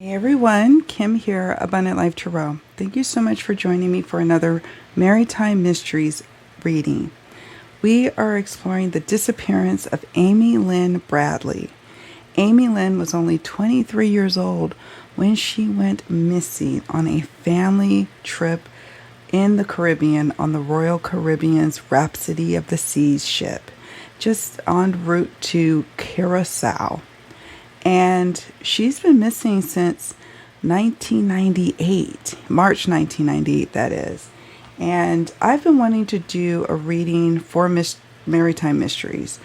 Hey everyone, Kim here, Abundant Life Tarot. Thank you so much for joining me for another Maritime Mysteries reading. We are exploring the disappearance of Amy Lynn Bradley. Amy Lynn was only 23 years old when she went missing on a family trip in the Caribbean on the Royal Caribbean's Rhapsody of the Seas ship, just en route to Curaçao. And she's been missing since 1998, March 1998, that is. And I've been wanting to do a reading for Maritime Mysteries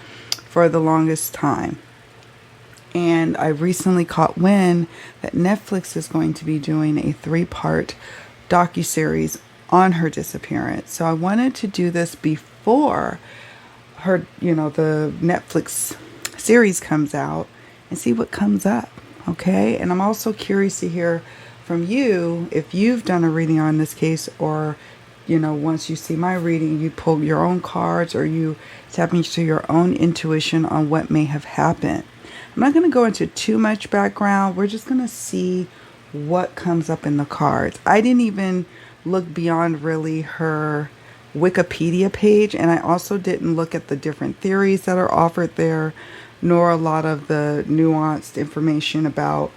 for the longest time. And I recently caught wind that Netflix is going to be doing a 3-part docuseries on her disappearance. So I wanted to do this before her, the Netflix series comes out, and see what comes up, okay? And I'm also curious to hear from you if you've done a reading on this case, or, once you see my reading, you pull your own cards or you tap into your own intuition on what may have happened. I'm not going to go into too much background. We're just going to see what comes up in the cards. I didn't even look beyond really her Wikipedia page, and I also didn't look at the different theories that are offered there, nor a lot of the nuanced information about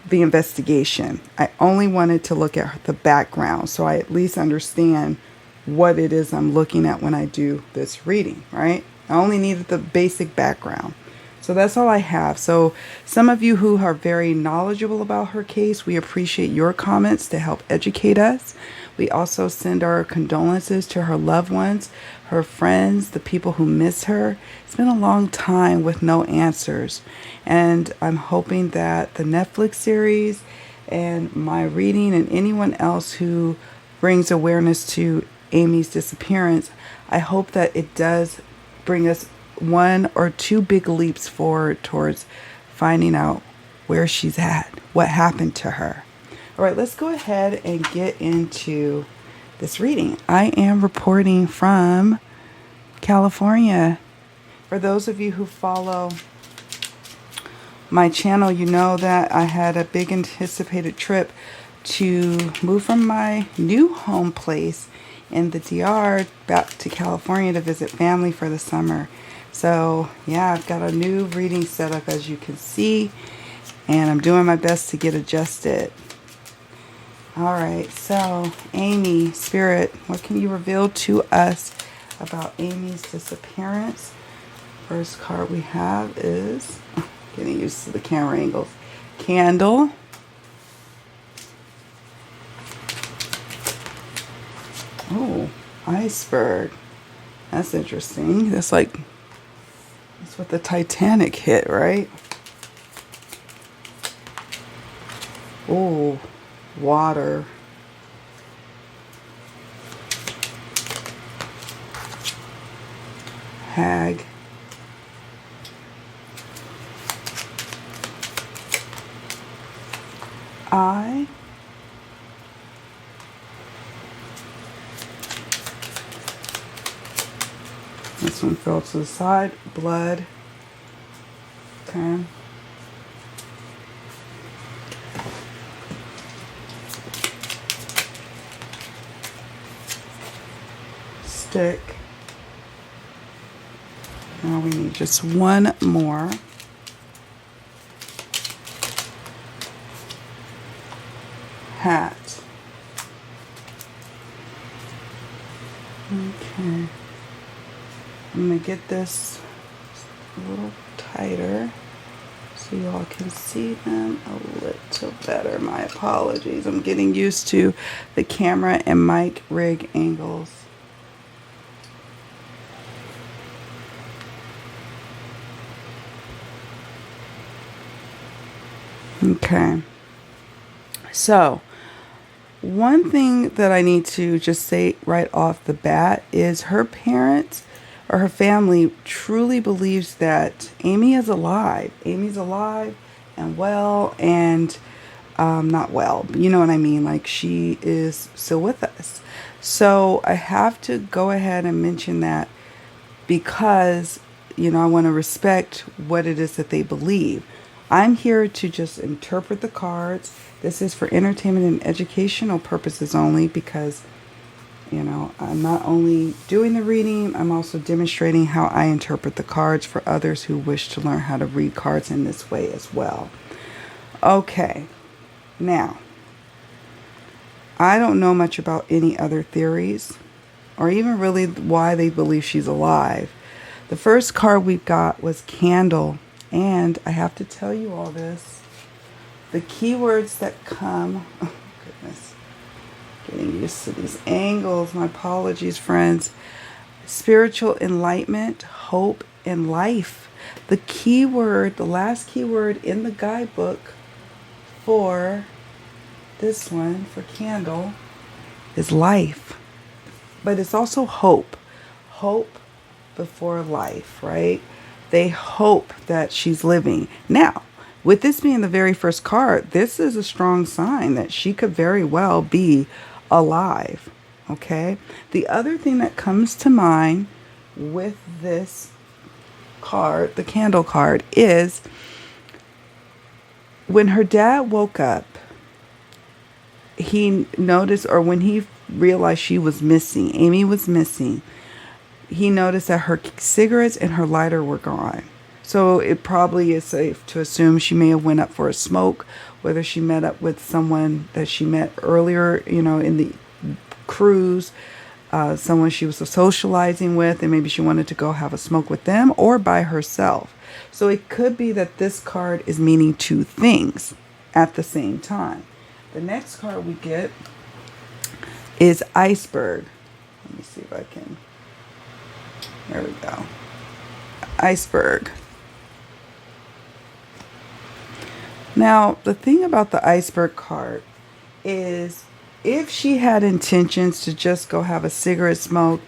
the investigation. I only wanted to look at the background so I at least understand what it is I'm looking at when I do this reading, right? I only needed the basic background. So that's all I have. So some of you who are very knowledgeable about her case, we appreciate your comments to help educate us. We also send our condolences to her loved ones, her friends, the people who miss her. It's been a long time with no answers. And I'm hoping that the Netflix series and my reading and anyone else who brings awareness to Amy's disappearance, I hope that it does bring us 1 or 2 big leaps forward towards finding out where she's at, what happened to her. All right, let's go ahead and get into this reading. I am reporting from California. For those of you who follow my channel, you know that I had a big anticipated trip to move from my new home place in the DR back to California to visit family for the summer. So yeah, I've got a new reading set up, as you can see, and I'm doing my best to get adjusted. All right, so Amy, Spirit, what can you reveal to us about Amy's disappearance? First card we have is, getting used to the camera angles, Candle. Oh, Iceberg. That's interesting. That's what the Titanic hit, right? Oh, water. Hag. Eye. This one fell to the side. Blood. Okay. Stick. Now we need just one more. Hat. Okay. I'm going to get this a little tighter so y'all can see them a little better. My apologies. I'm getting used to the camera and mic rig angles. Okay. So, one thing that I need to just say right off the bat is her parents or her family truly believes that Amy is alive. Amy's alive and well, and not well, but you know what I mean? Like, she is still with us. So I have to go ahead and mention that because, I want to respect what it is that they believe. I'm here to just interpret the cards. This is for entertainment and educational purposes only, because, you know, I'm not only doing the reading, I'm also demonstrating how I interpret the cards for others who wish to learn how to read cards in this way as well. Okay, now, I don't know much about any other theories, or even really why they believe she's alive. The first card we got was Candle, and I have to tell you all this. The keywords that come, oh goodness, getting used to these angles, my apologies, friends. Spiritual enlightenment, hope, and life. The keyword, the last keyword in the guidebook for this one, for Candle, is life. But it's also hope. Hope before life, right? They hope that she's living. Now, with this being the very first card, this is a strong sign that she could very well be alive, okay? The other thing that comes to mind with this card, the Candle card, is when her dad woke up, he noticed, or when he realized she was missing, Amy was missing, he noticed that her cigarettes and her lighter were gone. So it probably is safe to assume she may have went up for a smoke, whether she met up with someone that she met earlier, you know, in the cruise, someone she was socializing with, and maybe she wanted to go have a smoke with them, or by herself. So it could be that this card is meaning two things at the same time. The next card we get is Iceberg. Let me see if I can. There we go. Iceberg. Now, the thing about the Iceberg card is, if she had intentions to just go have a cigarette smoke,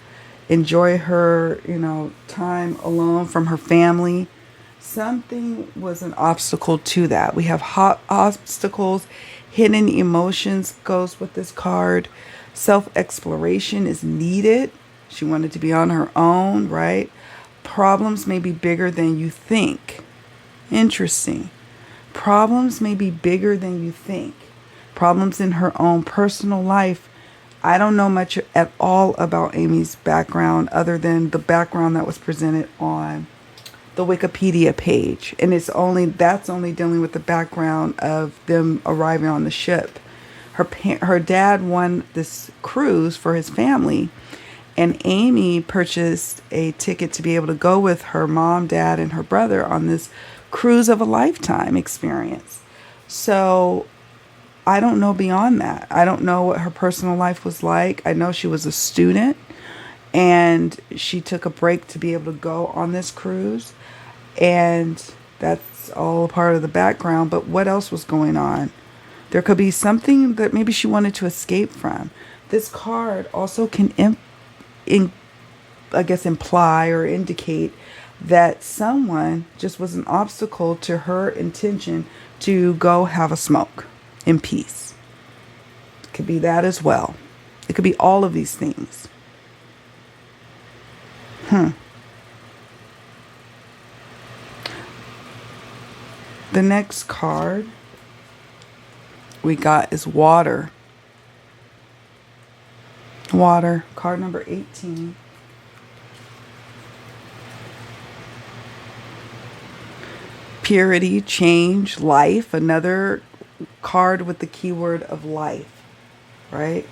enjoy her, you know, time alone from her family, something was an obstacle to that. We have hot obstacles, hidden emotions goes with this card. Self-exploration is needed. She wanted to be on her own, right? Problems may be bigger than you think. Interesting. Problems may be bigger than you think. Problems in her own personal life. I don't know much at all about Amy's background other than the background that was presented on the Wikipedia page. And that's only dealing with the background of them arriving on the ship. Her dad won this cruise for his family, and Amy purchased a ticket to be able to go with her mom, dad, and her brother on this cruise of a lifetime experience. So I don't know beyond that. I don't know what her personal life was like. I know she was a student, and she took a break to be able to go on this cruise, and that's all a part of the background. But what else was going on? There could be something that maybe she wanted to escape from. This card also can imply or indicate that someone just was an obstacle to her intention to go have a smoke in peace. It could be that as well. It could be all of these things. The next card we got is Water. Water, card number 18. Purity, change, life. Another card with the keyword of life, right?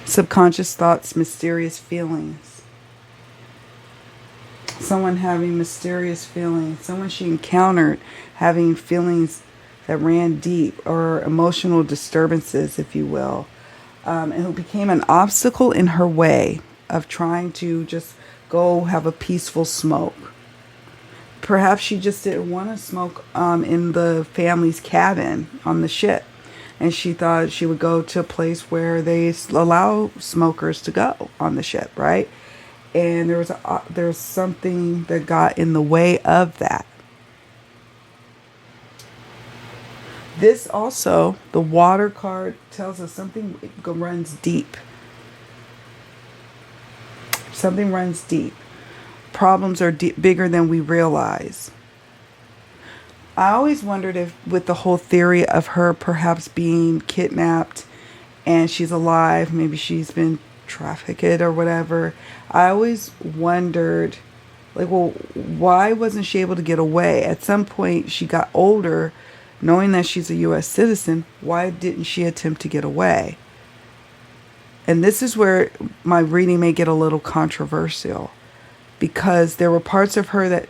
Subconscious thoughts, mysterious feelings. Someone having mysterious feelings. Someone she encountered having feelings that ran deep, or emotional disturbances, if you will, and who became an obstacle in her way of trying to just go have a peaceful smoke. Perhaps she just didn't want to smoke in the family's cabin on the ship, and she thought she would go to a place where they allow smokers to go on the ship, right? And there's something that got in the way of that. This also, the Water card tells us something runs deep. Something runs deep. problems are bigger than we realize. I always wondered if, with the whole theory of her perhaps being kidnapped and she's alive, maybe she's been trafficked or whatever. I always wondered, like, well, why wasn't she able to get away? At some point, she got older, knowing that she's a U.S. citizen. Why didn't she attempt to get away? And this is where my reading may get a little controversial, because there were parts of her that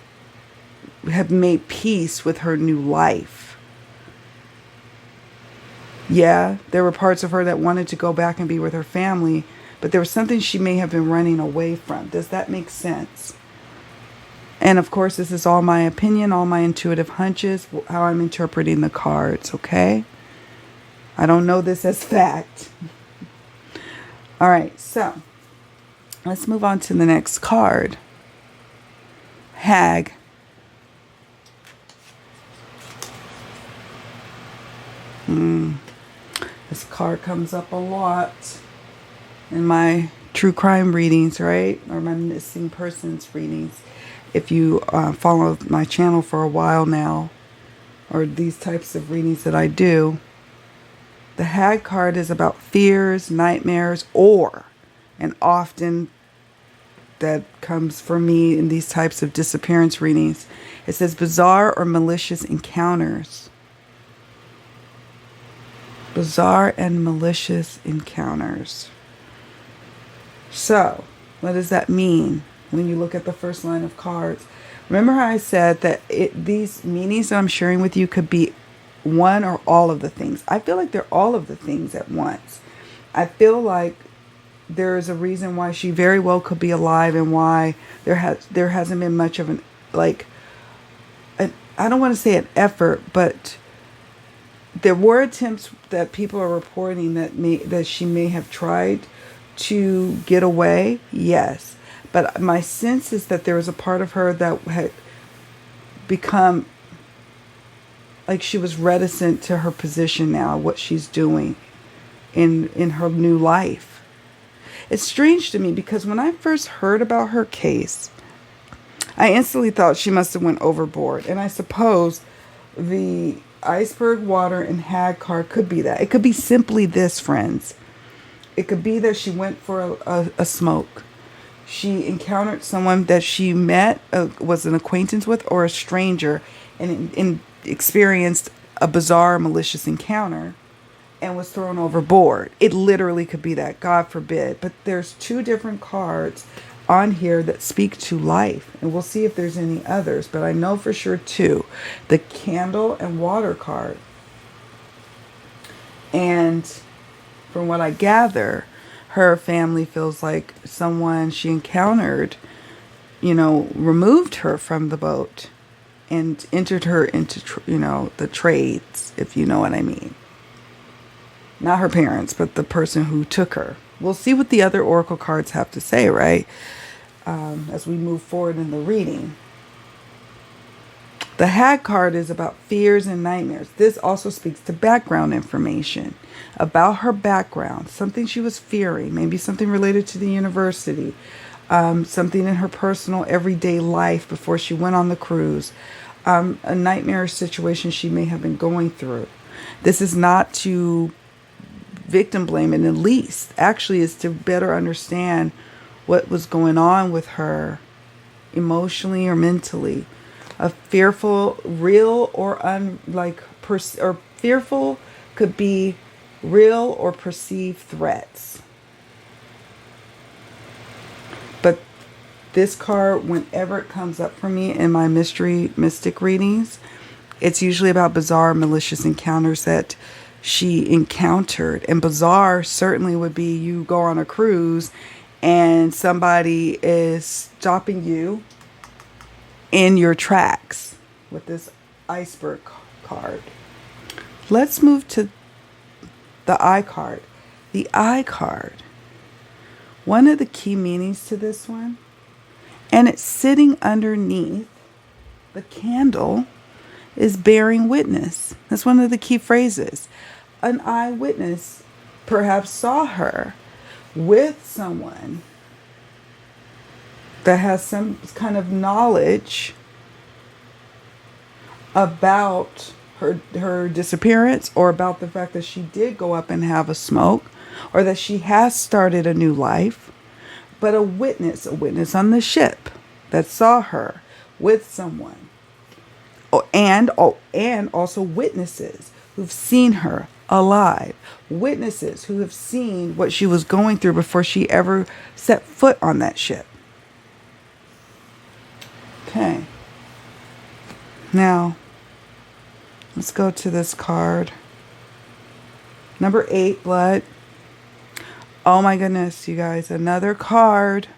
have made peace with her new life. Yeah, there were parts of her that wanted to go back and be with her family, but there was something she may have been running away from. Does that make sense? And of course, this is all my opinion, all my intuitive hunches, how I'm interpreting the cards, okay? I don't know this as fact. All right, so let's move on to the next card. Hag. This card comes up a lot in my true crime readings, right? Or my missing persons readings. If you follow my channel for a while now, or these types of readings that I do, the Hag card is about fears, nightmares, and often that comes for me in these types of disappearance readings, it says bizarre or malicious encounters. Bizarre and malicious encounters. So, what does that mean when you look at the first line of cards? Remember how I said that these meanings that I'm sharing with you could be one or all of the things. I feel like they're all of the things at once. I feel like there is a reason why she very well could be alive, and why there hasn't been much of I don't want to say an effort, but there were attempts that people are reporting that she may have tried to get away. Yes. But my sense is that there was a part of her that had become like she was reticent to her position now, what she's doing in her new life. It's strange to me because when I first heard about her case, I instantly thought she must have went overboard. And I suppose the iceberg, water, and Hag card could be that. It could be simply this, friends. It could be that she went for a smoke. She encountered someone that she met, was an acquaintance with, or a stranger, and experienced a bizarre, malicious encounter and was thrown overboard. It literally could be that, God forbid. But there's two different cards on here that speak to life, and we'll see if there's any others, but I know for sure two. The candle and water card. And from what I gather, her family feels like someone she encountered, removed her from the boat and entered her into, the trades, if you know what I mean. Not her parents, but the person who took her. We'll see what the other oracle cards have to say, right? As we move forward in the reading. The Hag card is about fears and nightmares. This also speaks to background information about her background, something she was fearing, maybe something related to the university, something in her personal everyday life before she went on the cruise, a nightmarish situation she may have been going through. This is not to victim blame in the least. Actually, is to better understand what was going on with her emotionally or mentally. A fearful, real or fearful could be real or perceived threats. But this card, whenever it comes up for me in my mystic readings, it's usually about bizarre, malicious encounters that she encountered. And bizarre certainly would be you go on a cruise and somebody is stopping you in your tracks with this iceberg card. Let's move to the eye card. The eye card. One of the key meanings to this one, and it's sitting underneath the candle, is bearing witness. That's one of the key phrases. An eyewitness perhaps saw her with someone that has some kind of knowledge about her disappearance, or about the fact that she did go up and have a smoke, or that she has started a new life, but a witness on the ship that saw her with someone. And also witnesses who've seen her alive. Witnesses who have seen what she was going through before she ever set foot on that ship. Okay. Now, let's go to this card. Number 8, blood. Oh my goodness, you guys. Another card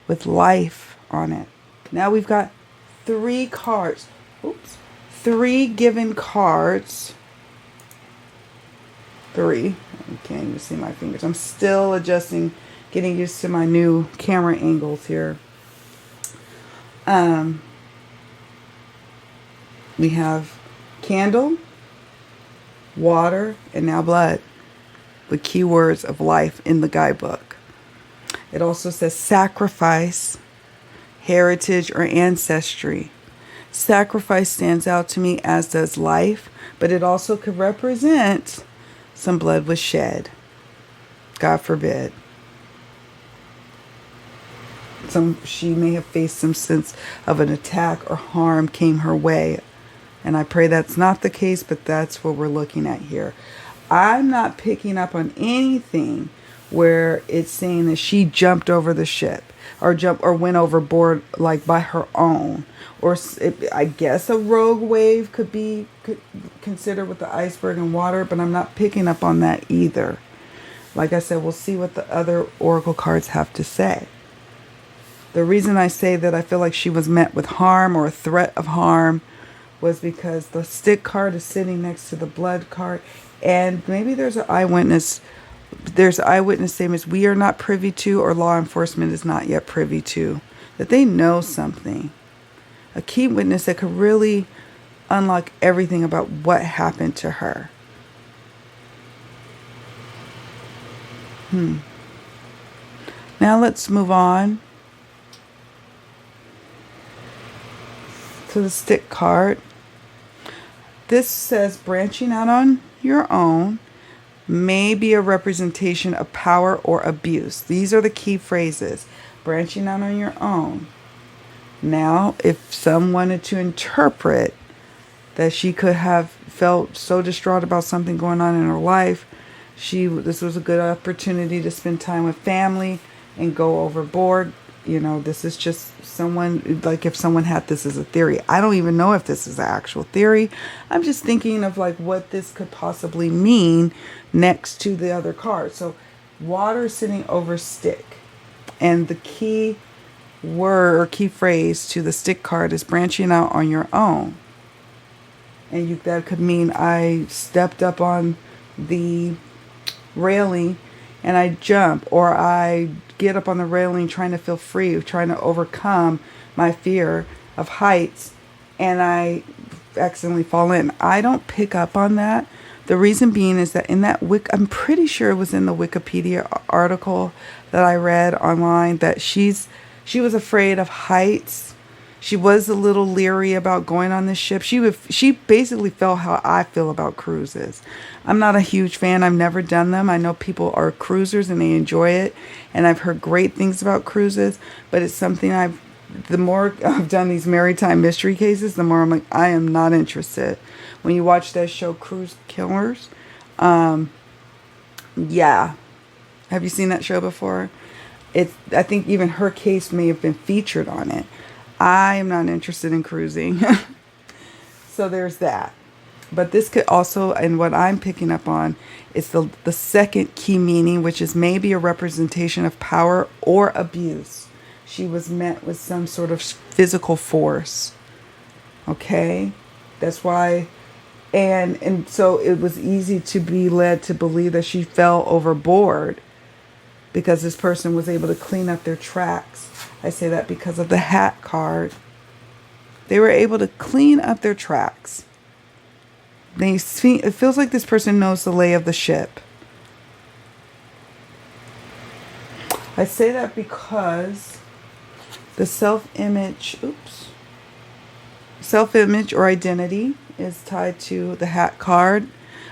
with life on it. Now we've got 3 cards. Oops. 3 given cards. 3. I can't even see my fingers. I'm still adjusting, getting used to my new camera angles here. We have candle, water, and now blood. The keywords of life in the guidebook. It also says sacrifice, heritage, or ancestry. Sacrifice stands out to me, as does life, but it also could represent some blood was shed. God forbid. She may have faced some sense of an attack or harm came her way. And I pray that's not the case, but that's what we're looking at here. I'm not picking up on anything where it's saying that she jumped over the ship or went overboard like by her own. Or I guess a rogue wave could be considered with the iceberg and water, but I'm not picking up on that either. Like I said, we'll see what the other oracle cards have to say. The reason I say that I feel like she was met with harm or a threat of harm was because the stick card is sitting next to the blood card. And maybe there's an eyewitness. There's eyewitness statements we are not privy to, or law enforcement is not yet privy to. That they know something. A key witness that could really unlock everything about what happened to her. Now let's move on to the stick card. This says branching out on your own may be a representation of power or abuse. These are the key phrases. Branching out on your own. Now, if some wanted to interpret that she could have felt so distraught about something going on in her life, this was a good opportunity to spend time with family and go overboard. You know, this is just someone, like if someone had this as a theory. I don't even know if this is an actual theory. I'm just thinking of like what this could possibly mean next to the other card. So water sitting over stick. And the key word or key phrase to the stick card is branching out on your own. And that could mean I stepped up on the railing and I jump, or I get up on the railing trying to feel free, trying to overcome my fear of heights, and I accidentally fall in. I don't pick up on that. The reason being is that in that I'm pretty sure it was in the Wikipedia article that I read online that she was afraid of heights. She was a little leery about going on this ship. She basically felt how I feel about cruises. I'm not a huge fan. I've never done them. I know people are cruisers and they enjoy it. And I've heard great things about cruises. But it's something the more I've done these maritime mystery cases, the more I'm like, I am not interested. When you watch that show, Cruise Killers, yeah. Have you seen that show before? I think even her case may have been featured on it. I am not interested in cruising. So there's that. But this could also, and what I'm picking up on, is the second key meaning, which is maybe a representation of power or abuse. She was met with some sort of physical force. Okay? That's why, and so it was easy to be led to believe that she fell overboard because this person was able to clean up their tracks. I say that because of the hat card. They were able to clean up their tracks. It feels like this person knows the lay of the ship. I say that because the self-image or identity is tied to the Hat card,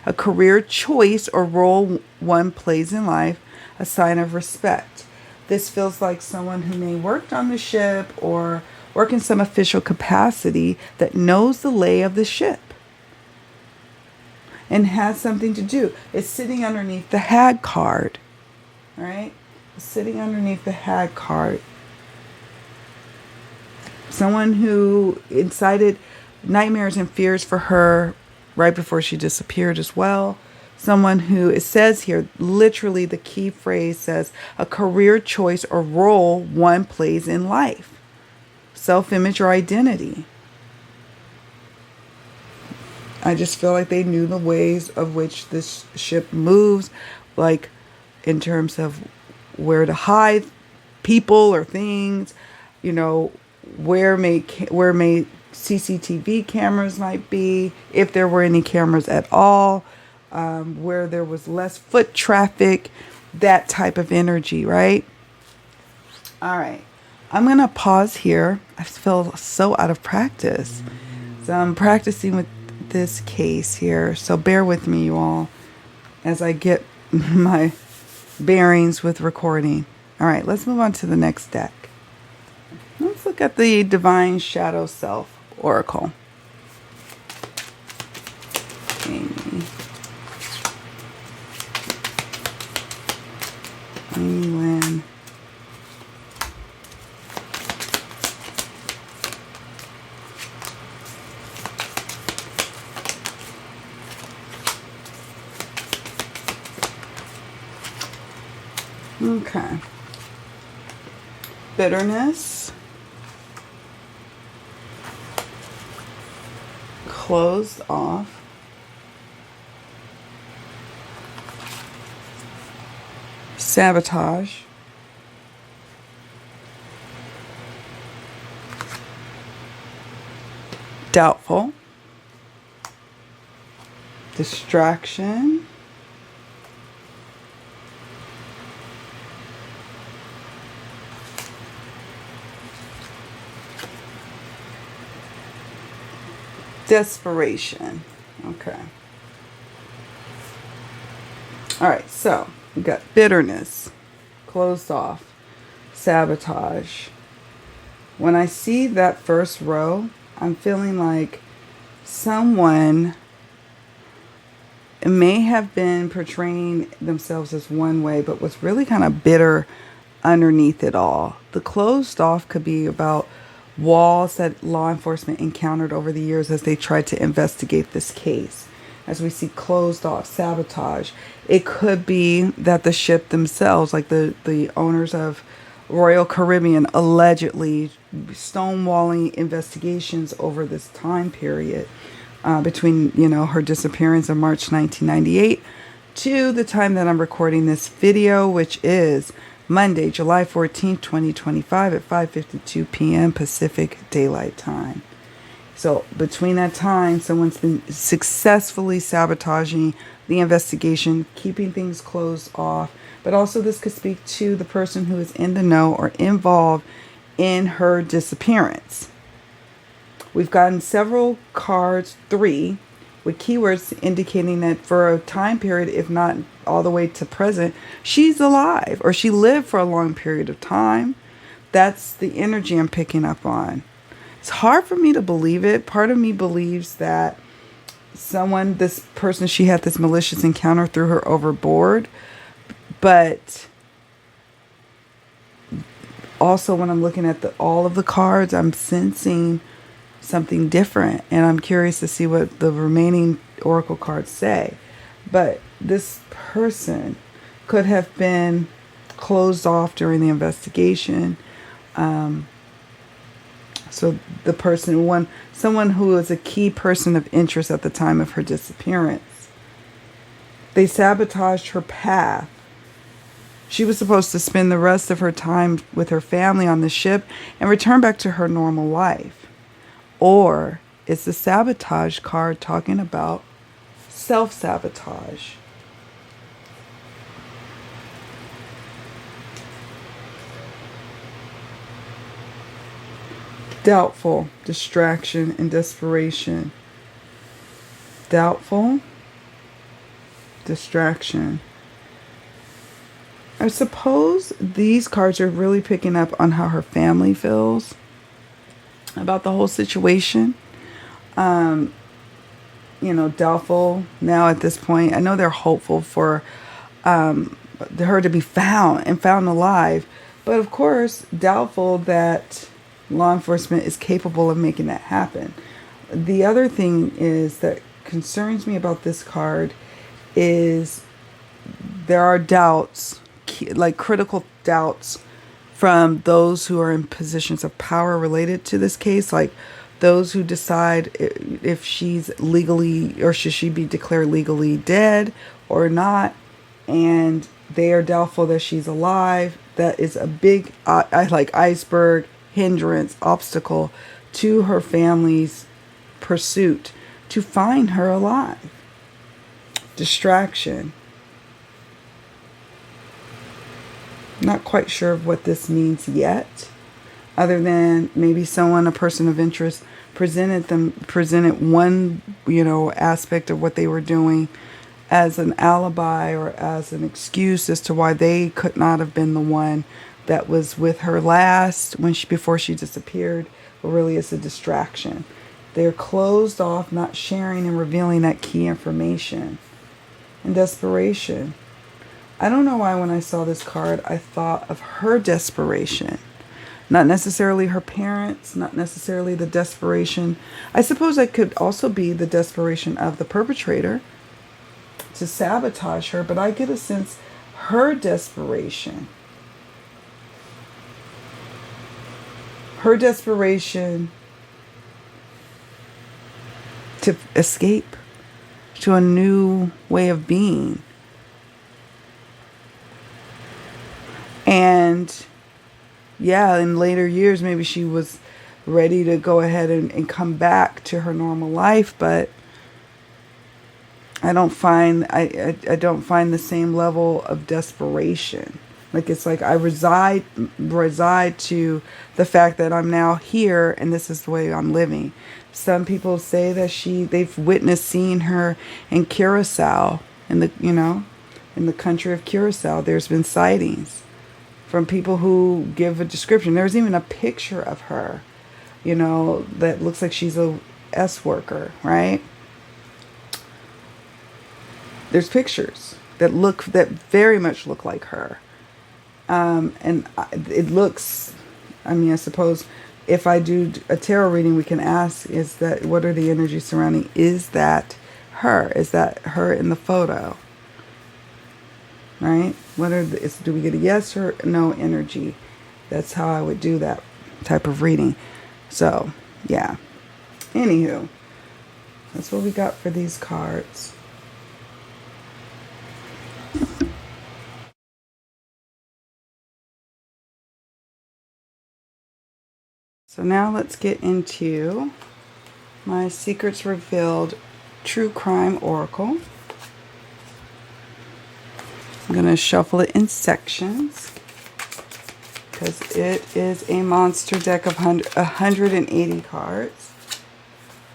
a career choice or role one plays in life, a sign of respect. This feels like someone who may worked on the ship or work in some official capacity that knows the lay of the ship and has something to do. It's sitting underneath the Hat card, right? It's sitting underneath the Hat card. Someone who incited nightmares and fears for her right before she disappeared as well. Someone who, it says here, literally the key phrase says, a career choice or role one plays in life. Self-image or identity. I just feel like they knew the ways of which this ship moves, like in terms of where to hide people or things, you know, where may CCTV cameras might be, if there were any cameras at all, where there was less foot traffic, that type of energy, right? All right. I'm going to pause here. I feel so out of practice. So I'm practicing with this case here. So bear with me, you all, as I get my bearings with recording. All right, let's move on to the next deck. Let's look at the Divine Shadow Self Oracle. Amy Lynn. Okay. Bitterness. Closed off. Sabotage. Doubtful. Distraction. Desperation. Okay. All right, so we got bitterness, closed off, sabotage. When I see that first row, I'm feeling like someone may have been portraying themselves as one way, but was really kind of bitter underneath it all. The closed off could be about walls that law enforcement encountered over the years as they tried to investigate this case. As we see closed off, sabotage. It could be that the ship themselves, like the owners of Royal Caribbean, allegedly stonewalling investigations over this time period between, her disappearance in March 1998 to the time that I'm recording this video, which is Monday, July 14th, 2025 at 5:52 p.m. Pacific Daylight Time. So between that time, someone's been successfully sabotaging the investigation, keeping things closed off. But also this could speak to the person who is in the know or involved in her disappearance. We've gotten several cards, 3, with keywords indicating that for a time period, if not all the way to present, she's alive or she lived for a long period of time. That's the energy I'm picking up on. It's hard for me to believe it. Part of me believes that this person, she had this malicious encounter, threw her overboard. But also when I'm looking at all of the cards, I'm sensing something different. And I'm curious to see what the remaining oracle cards say. But this person could have been closed off during the investigation. So the person, someone who was a key person of interest at the time of her disappearance. They sabotaged her path. She was supposed to spend the rest of her time with her family on the ship and return back to her normal life. Or is the sabotage card talking about self-sabotage? Doubtful, distraction, and desperation. Doubtful, distraction. I suppose these cards are really picking up on how her family feels about the whole situation. Doubtful now at this point. I know they're hopeful for her to be found alive, but of course doubtful that law enforcement is capable of making that happen. The other thing is that concerns me about this card is there are doubts, like critical doubts, from those who are in positions of power related to this case, like those who decide if she's legally, or should she be declared legally dead or not, and they are doubtful that she's alive. That is a big iceberg, hindrance, obstacle to her family's pursuit to find her alive. Distraction. Not quite sure of what this means yet, other than maybe a person of interest, presented one, aspect of what they were doing as an alibi or as an excuse as to why they could not have been the one that was with her last before she disappeared, but really it's a distraction. They're closed off, not sharing and revealing that key information. And desperation. I don't know why when I saw this card, I thought of her desperation. Not necessarily her parents, not necessarily the desperation. I suppose it could also be the desperation of the perpetrator to sabotage her, but I get a sense her desperation. Her desperation to escape to a new way of being. And in later years, maybe she was ready to go ahead and come back to her normal life, but I don't find the same level of desperation. Like it's like I reside to the fact that I'm now here and this is the way I'm living. Some people say that they've witnessed seeing her in Curaçao, in the country of Curaçao. There's been sightings from people who give a description. There's even a picture of her, that looks like she's a S worker, right? There's pictures that very much look like her. And it looks, I suppose if I do a tarot reading, we can ask, what are the energies surrounding? Is that her? Is that her in the photo? Right? Do we get a yes or no energy? That's how I would do that type of reading. So, yeah. Anywho, that's what we got for these cards. So now let's get into my Secrets Revealed True Crime Oracle. I'm going to shuffle it in sections because it is a monster deck of 180 cards.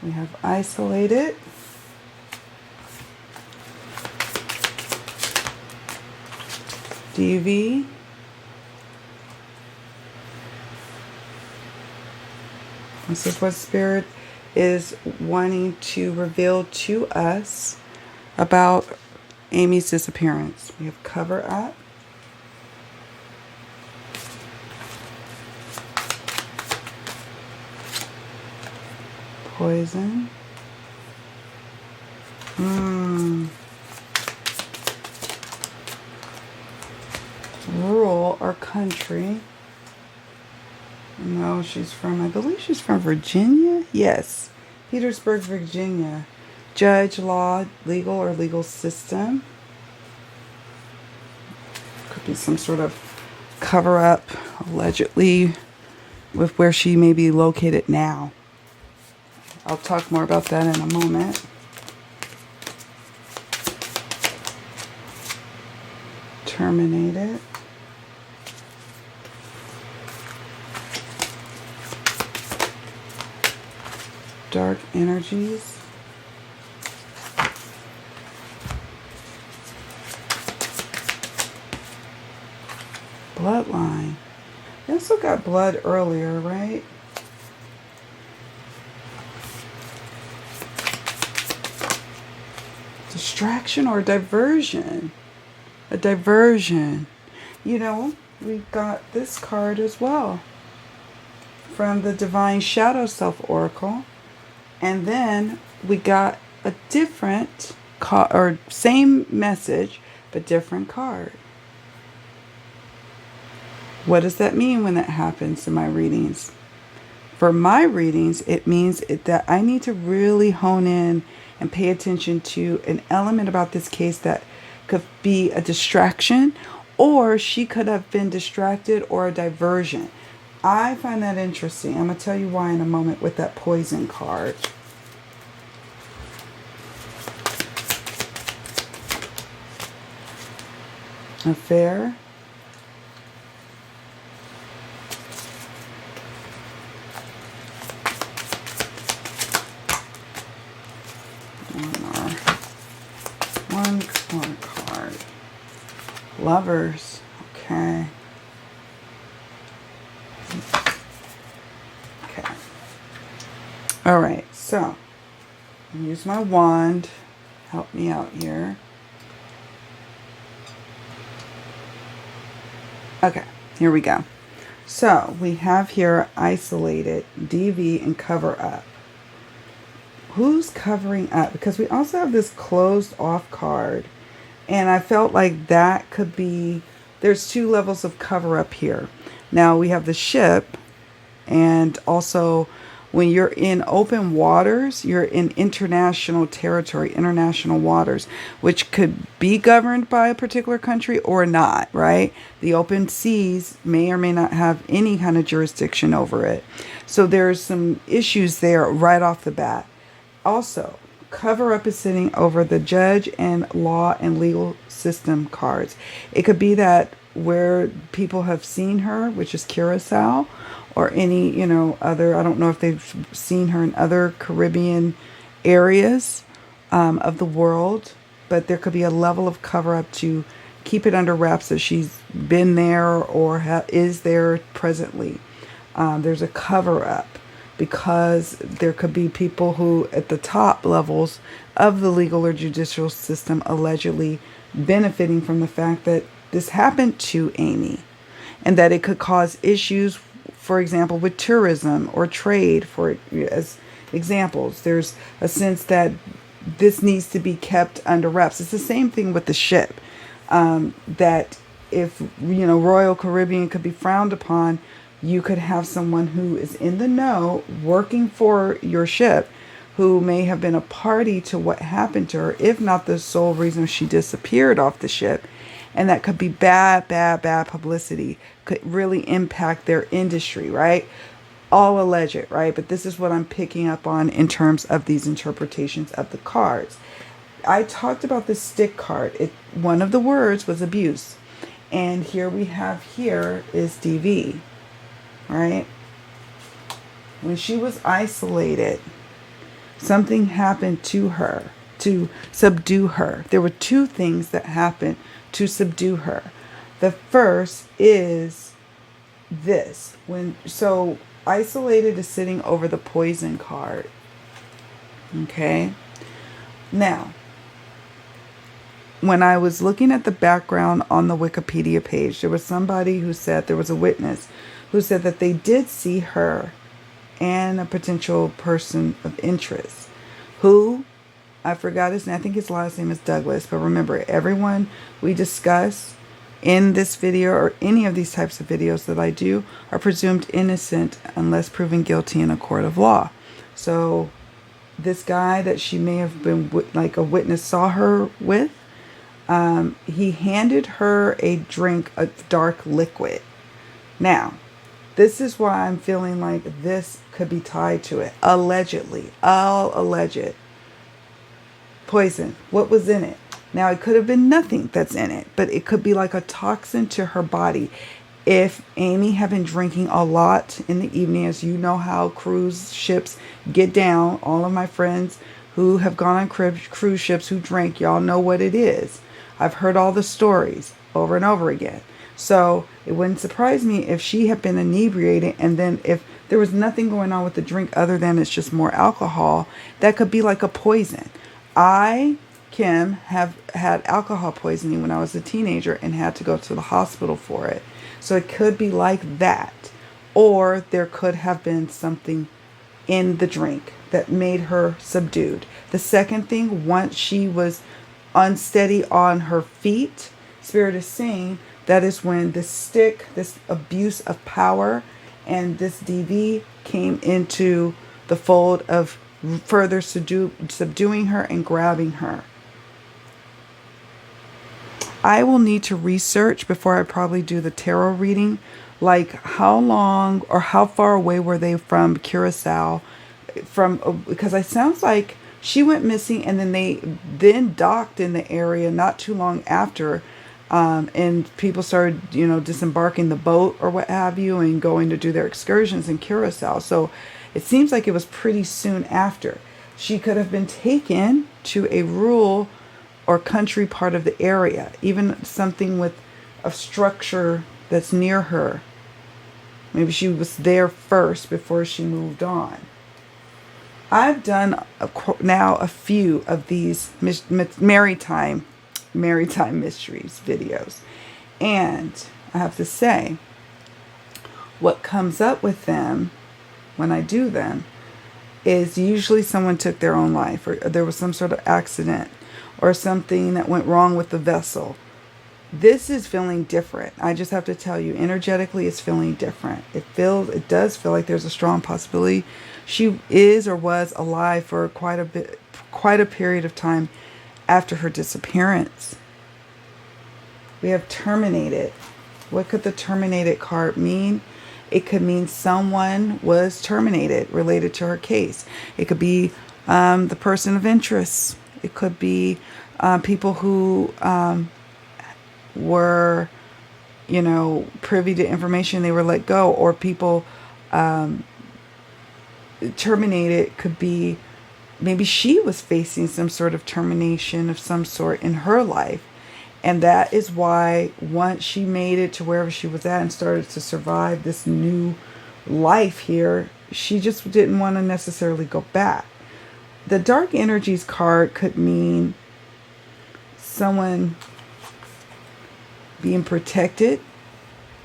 We have Isolated, DV, this is what Spirit is wanting to reveal to us about Amy's disappearance. We have Cover Up, Poison, Rural or Country. No, I believe she's from Virginia. Yes, Petersburg, Virginia. Judge, law, legal, or legal system. Could be some sort of cover-up, allegedly, with where she may be located now. I'll talk more about that in a moment. Terminated. dark energies. Bloodline. They also got blood earlier, right? Distraction or diversion. A diversion. You know, we got this card as well from the Divine Shadow Self Oracle. And then we got a different card, or same message, but different card. What does that mean when that happens in my readings? For my readings, it means that I need to really hone in and pay attention to an element about this case that could be a distraction, or she could have been distracted, or a diversion. I find that interesting. I'm going to tell you why in a moment with that poison card. Affair. One more card. Lovers. Okay. Okay. All right. So, use my wand. Help me out here. Okay. Here we go. So, we have here isolated, DV, and cover up. Who's covering up? Because we also have this closed off card. And I felt like that could be, there's two levels of cover up here. Now we have the ship, and also when you're in open waters, you're in international territory, international waters, which could be governed by a particular country or not, right? The open seas may or may not have any kind of jurisdiction over it. So there's some issues there right off the bat. Also, cover up is sitting over the judge and law and legal system cards. It could be that where people have seen her, which is Curaçao, or any, you know, other, I don't know if they've seen her in other Caribbean areas of the world, but there could be a level of cover up to keep it under wraps that she's been there or is there presently. There's a cover up, because there could be people who at the top levels of the legal or judicial system allegedly benefiting from the fact that this happened to Amy, and that it could cause issues, for example, with tourism or trade. For as examples, there's a sense that this needs to be kept under wraps. It's the same thing with the ship, that if, you know, Royal Caribbean could be frowned upon, you could have someone who is in the know working for your ship who may have been a party to what happened to her, if not the sole reason she disappeared off the ship. And that could be bad publicity, could really impact their industry, right? All alleged, right? But this is what I'm picking up on in terms of these interpretations of the cards. I talked about the stick card. One of the words was abuse. And here we have here is DV. Right? When she was isolated, something happened to her to subdue her. There were two things that happened to subdue her. The first is this. So isolated is sitting over the poison card. Okay? Now, when I was looking at the background on the Wikipedia page, there was somebody who said, there was a witness who said that they did see her and a potential person of interest who, I forgot his name, I think his last name is Douglas, but remember, everyone we discuss in this video or any of these types of videos that I do are presumed innocent unless proven guilty in a court of law. So this guy that she may have been like a witness saw her with, he handed her a drink of dark liquid. Now, this is why I'm feeling like this could be tied to it. Allegedly. All alleged. Poison. What was in it? Now, it could have been nothing that's in it, but it could be like a toxin to her body. If Amy had been drinking a lot in the evening, as you know how cruise ships get down, all of my friends who have gone on cruise ships who drink, y'all know what it is. I've heard all the stories over and over again. So it wouldn't surprise me if she had been inebriated, and then if there was nothing going on with the drink other than it's just more alcohol, that could be like a poison. Kim, have had alcohol poisoning when I was a teenager and had to go to the hospital for it. So it could be like that. Or there could have been something in the drink that made her subdued. The second thing, once she was unsteady on her feet, Spirit is saying that is when the stick, this abuse of power, and this DV came into the fold of further subduing her and grabbing her. I will need to research before I probably do the tarot reading, like how long or how far away were they from Curaçao, because it sounds like she went missing and then they docked in the area not too long after, and people started, disembarking the boat or what have you and going to do their excursions in Curaçao. So it seems like it was pretty soon after. She could have been taken to a rural or country part of the area, even something with a structure that's near her. Maybe she was there first before she moved on. I've done now a few of these maritime mysteries videos, and I have to say, what comes up with them when I do them is usually someone took their own life, or there was some sort of accident, or something that went wrong with the vessel. This is feeling different. I just have to tell you, energetically, it's feeling different. It does feel like there's a strong possibility she is or was alive for quite a period of time after her disappearance. We have terminated. What could the terminated card mean? It could mean someone was terminated related to her case. It could be the person of interest. It could be people who were, privy to information, they were let go, or people terminated could be maybe she was facing some sort of termination of some sort in her life. And that is why once she made it to wherever she was at and started to survive this new life here, she just didn't want to necessarily go back. The Dark Energies card could mean someone being protected,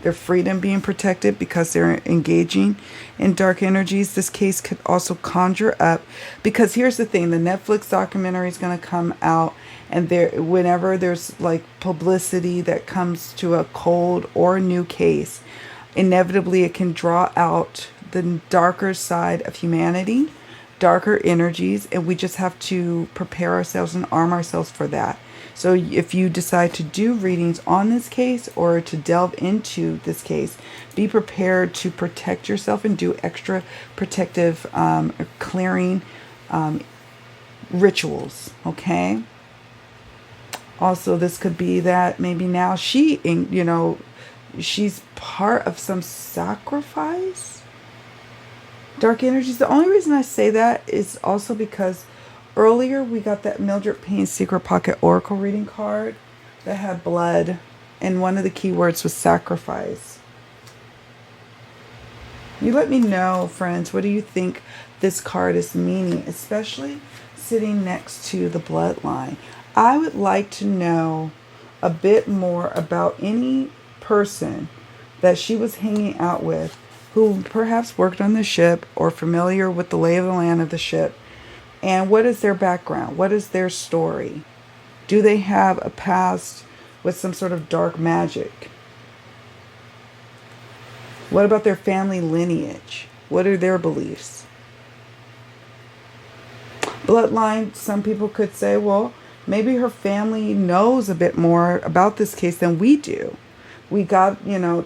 their freedom being protected because they're engaging in dark energies. This case could also conjure up, because here's the thing, the Netflix documentary is going to come out, and whenever there's like publicity that comes to a cold or new case, inevitably it can draw out the darker side of humanity, darker energies, and we just have to prepare ourselves and arm ourselves for that. So if you decide to do readings on this case or to delve into this case, be prepared to protect yourself and do extra protective clearing rituals, okay? Also, this could be that maybe now she's part of some sacrifice. Dark energies. The only reason I say that is also because earlier we got that Mildred Payne Secret Pocket Oracle reading card that had blood, and one of the keywords was sacrifice. You let me know, friends, what do you think this card is meaning, especially sitting next to the bloodline? I would like to know a bit more about any person that she was hanging out with who perhaps worked on the ship or familiar with the lay of the land of the ship. And what is their background? What is their story? Do they have a past with some sort of dark magic? What about their family lineage? What are their beliefs? Bloodline, some people could say, well, maybe her family knows a bit more about this case than we do. We got,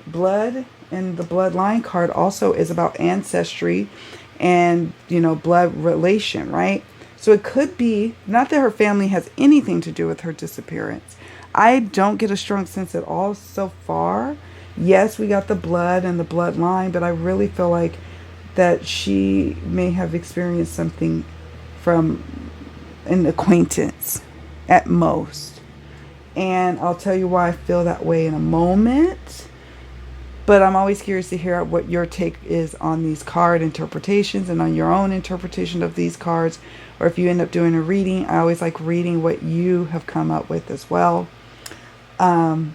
blood, and the bloodline card also is about ancestry and, blood relation, right? So it could be, not that her family has anything to do with her disappearance. I don't get a strong sense at all so far. Yes, we got the blood and the bloodline, but I really feel like that she may have experienced something from an acquaintance at most. And I'll tell you why I feel that way in a moment. But I'm always curious to hear what your take is on these card interpretations and on your own interpretation of these cards. Or if you end up doing a reading, I always like reading what you have come up with as well. But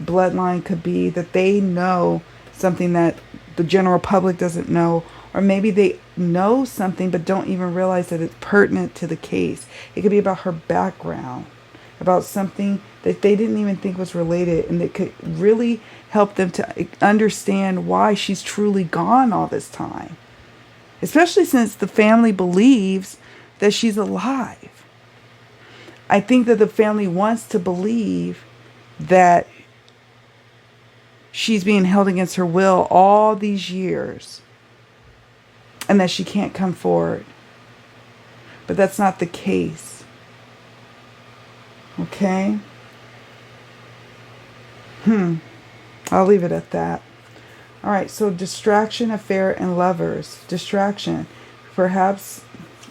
bloodline could be that they know something that the general public doesn't know. Or maybe they know something but don't even realize that it's pertinent to the case. It could be about her background, about something that they didn't even think was related, and that could really help them to understand why she's truly gone all this time. Especially since the family believes that she's alive. I think that the family wants to believe that she's being held against her will all these years and that she can't come forward. But that's not the case. Okay? I'll leave it at that. All right, so distraction, affair, and lovers. Distraction. Perhaps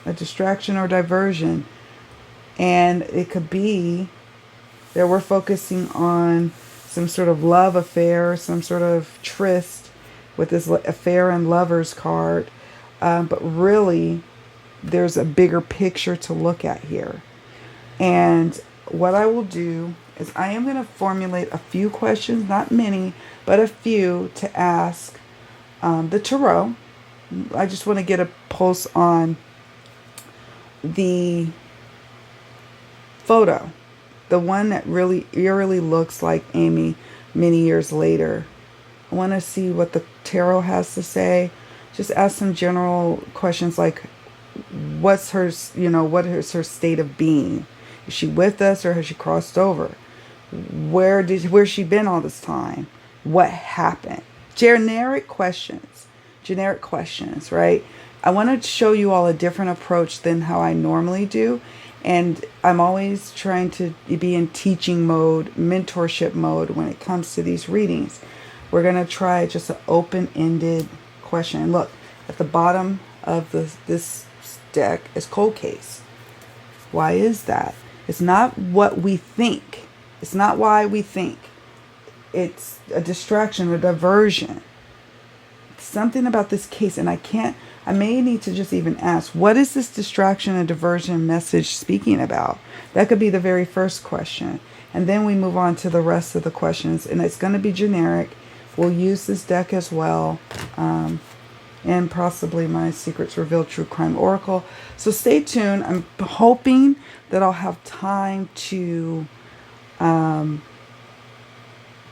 a distraction or diversion. And it could be that we're focusing on some sort of love affair, some sort of tryst with this affair and lovers card. But really, there's a bigger picture to look at here. And what I will do is I am going to formulate a few questions, not many, but a few to ask the tarot. I just want to get a pulse on the photo, the one that really eerily looks like Amy many years later. I want to see what the tarot has to say. Just ask some general questions like, what's her, what is her state of being? Is she with us or has she crossed over? Where's she been all this time? What happened? Generic questions, right? I want to show you all a different approach than how I normally do. And I'm always trying to be in teaching mode, mentorship mode when it comes to these readings. We're going to try just an open-ended question. And look, at the bottom of this deck is cold case. Why is that? It's not what we think. It's not why we think. It's a distraction or diversion. Something about this case, and I may need to just even ask, what is this distraction and diversion message speaking about? That could be the very first question. And then we move on to the rest of the questions, and it's going to be generic. We'll use this deck as well, and possibly my Secrets Revealed True Crime Oracle. So stay tuned. I'm hoping that I'll have time to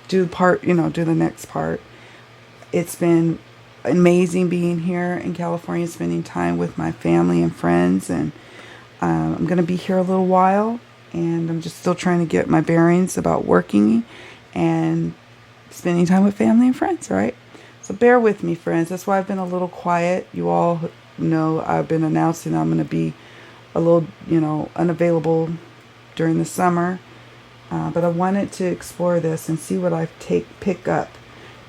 do the next part. It's been amazing being here in California, spending time with my family and friends, and I'm going to be here a little while, and I'm just still trying to get my bearings about working and spending time with family and friends, right? So bear with me, friends. That's why I've been a little quiet. You all know I've been announcing I'm going to be a little, unavailable during the summer, but I wanted to explore this and see what I pick up.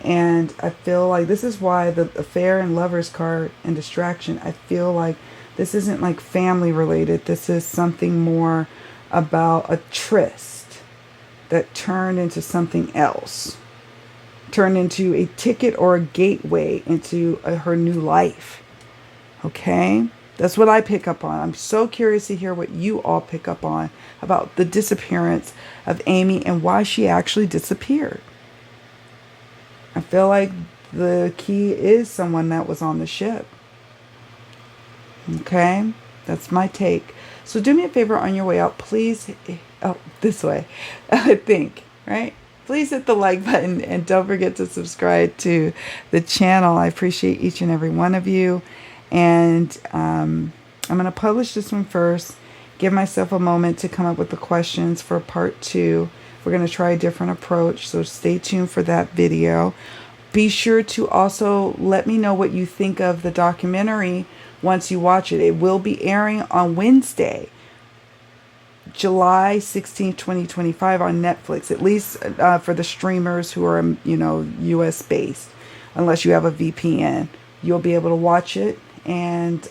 And I feel like this is why the affair and lovers card and distraction, I feel like this isn't like family related. This is something more about a tryst that turned into something else. Turned into a ticket or a gateway into her new life. Okay? That's what I pick up on. I'm so curious to hear what you all pick up on about the disappearance of Amy and why she actually disappeared. I feel like the key is someone that was on the ship. Okay? That's my take. So do me a favor on your way out. Please, this way, I think, right? Please hit the like button and don't forget to subscribe to the channel. I appreciate each and every one of you. And I'm going to publish this one first. Give myself a moment to come up with the questions for part 2. We're going to try a different approach, so stay tuned for that video. Be sure to also let me know what you think of the documentary once you watch it. It will be airing on Wednesday. July 16th, 2025 on Netflix, at least for the streamers who are, US based, unless you have a VPN. You'll be able to watch it. And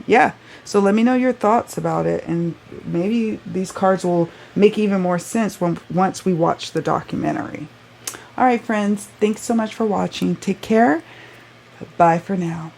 yeah, so let me know your thoughts about it. And maybe these cards will make even more sense once we watch the documentary. All right, friends, thanks so much for watching. Take care. Bye for now.